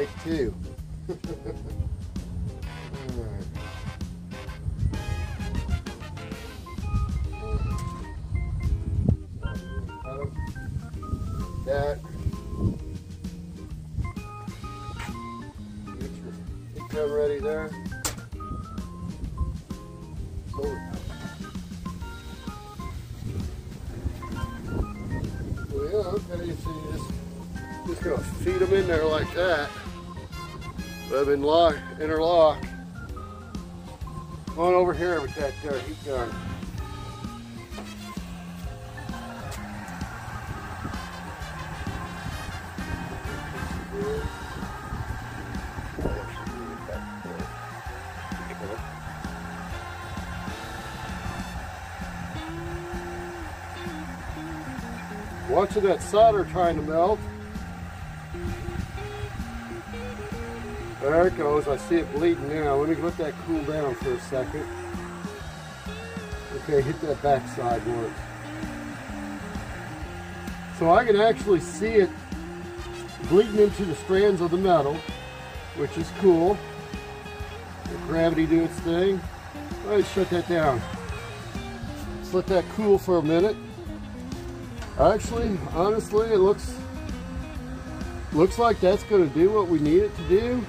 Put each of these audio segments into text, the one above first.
take two. That. Get your gun ready there. Well, yeah, okay, so you just gonna feed them in there like that. Let them interlock. Come on over here with that heat gun. Watching that solder trying to melt. There it goes. I see it bleeding now. Let me let that cool down for a second. Okay, hit that back side once. So I can actually see it bleeding into the strands of the metal, which is cool. Let gravity do its thing. All right, shut that down. Let's let that cool for a minute. Actually, honestly, it looks like that's going to do what we need it to do.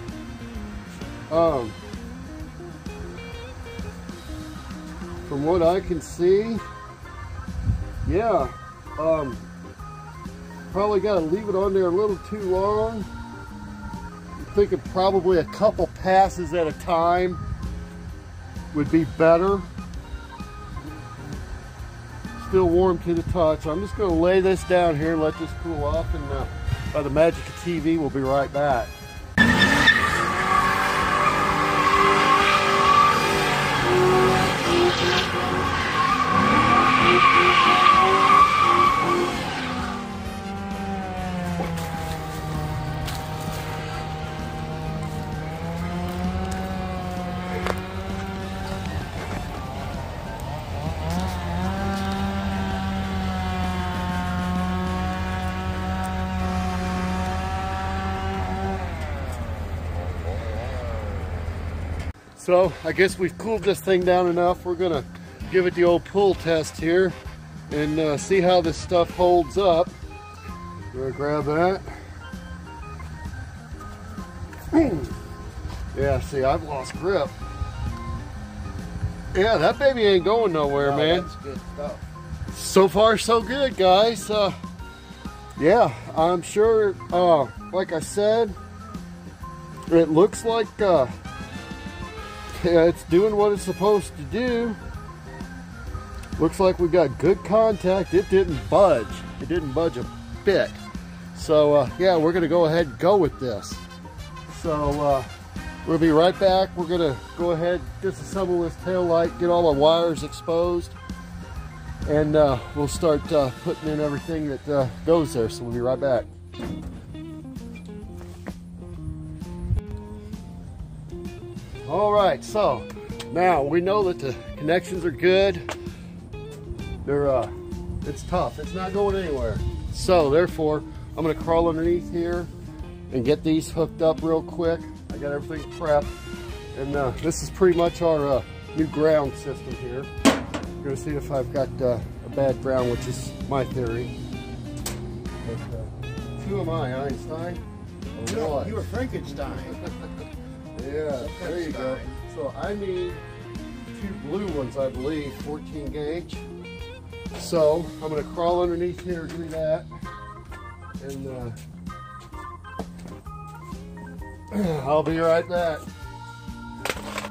From what I can see, yeah, probably got to leave it on there a little too long. I'm thinking probably a couple passes at a time would be better. Still warm to the touch. I'm just going to lay this down here and let this cool off, and by the magic of TV, we'll be right back. So I guess we've cooled this thing down enough. We're gonna give it the old pull test here and see how this stuff holds up. We're gonna grab that. Yeah, see, I've lost grip. Yeah, that baby ain't going nowhere, man. That's good stuff. So far, so good, guys. Yeah, I'm sure, like I said, it looks like yeah, it's doing what it's supposed to do. Looks like we got good contact. It didn't budge. It didn't budge a bit. So yeah, we're gonna go ahead and go with this. So we'll be right back. We're gonna go ahead, disassemble this tail light, get all the wires exposed, and we'll start putting in everything that goes there. So we'll be right back. All right, so now we know that the connections are good. They're it's tough. It's not going anywhere. So therefore, I'm gonna crawl underneath here and get these hooked up real quick. I got everything prepped, and this is pretty much our new ground system here. I'm gonna see if I've got a bad ground, which is my theory. But, who am I, Einstein? No, you were Frankenstein. Yeah, there you go. So I need two blue ones, I believe, 14 gauge. So I'm going to crawl underneath here, do that, and I'll be right back.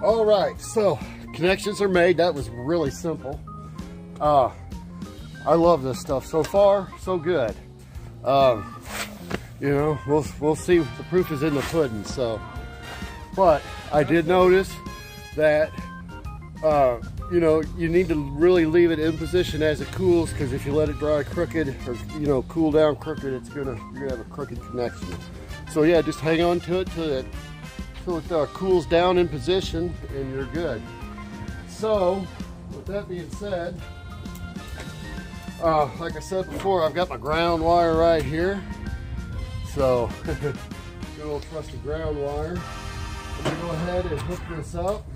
All right, so connections are made. That was really simple. I love this stuff. So far, so good. You know, we'll see. The proof is in the pudding. So. But I did notice that, you know, you need to really leave it in position as it cools, because if you let it dry crooked or, you know, cool down crooked, you're gonna have a crooked connection. So yeah, just hang on to it till it cools down in position, and you're good. So with that being said, like I said before, I've got my ground wire right here. So go good old trusty ground wire. I'm gonna go ahead and hook this up.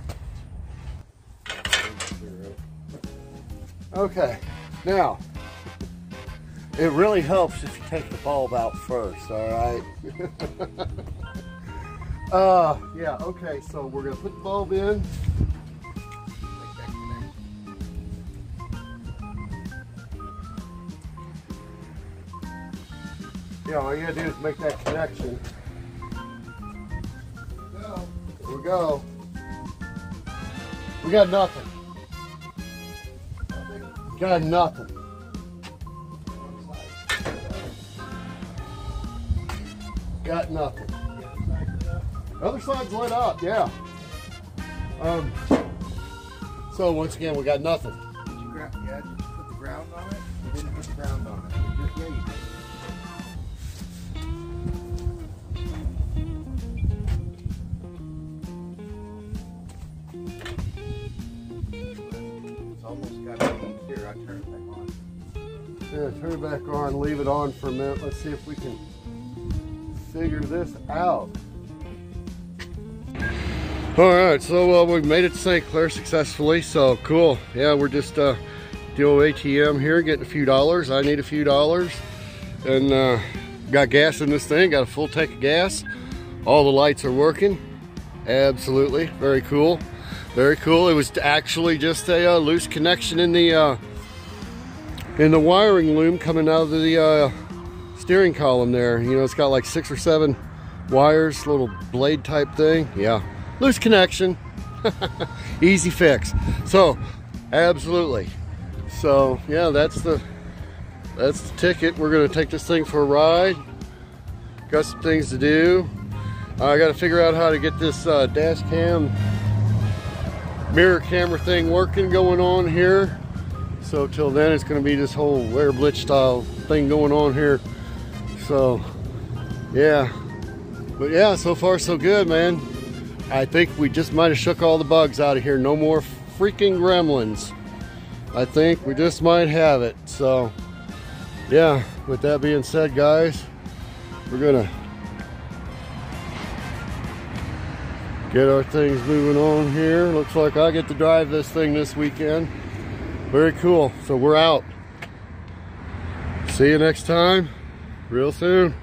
Okay, now, it really helps if you take the bulb out first, all right? Yeah, okay, so we're gonna put the bulb in. Yeah, all you gotta do is make that connection. Here we go. We got nothing. Got nothing. Got nothing. The other side's lit up, yeah. So once again, we got nothing. Did you just put the ground on it? You didn't put the ground on it. Yeah, you did. It's almost got to be here. I turn it back on. Yeah, turn it back on, leave it on for a minute. Let's see if we can figure this out. All right, so we've made it to St. Clair successfully, so cool. Yeah, we're just the old ATM here, getting a few dollars. I need a few dollars, and got gas in this thing, got a full tank of gas. All the lights are working, absolutely, very cool. Very cool. It was actually just a loose connection in the wiring loom coming out of the steering column there. You know, it's got like 6 or 7 wires, little blade type thing. Yeah, loose connection. Easy fix. So absolutely. So yeah, that's the ticket. We're gonna take this thing for a ride. Got some things to do. I got to figure out how to get this dash cam mirror camera thing going on here. So till then, it's going to be this whole Wear Blitz style thing going on here. So yeah, but yeah, so far so good, man. I think we just might have shook all the bugs out of here. No more freaking gremlins. I think we just might have it. So yeah, with that being said, guys, we're gonna get our things moving on here. Looks like I get to drive this thing this weekend. Very cool. So we're out. See you next time. Real soon.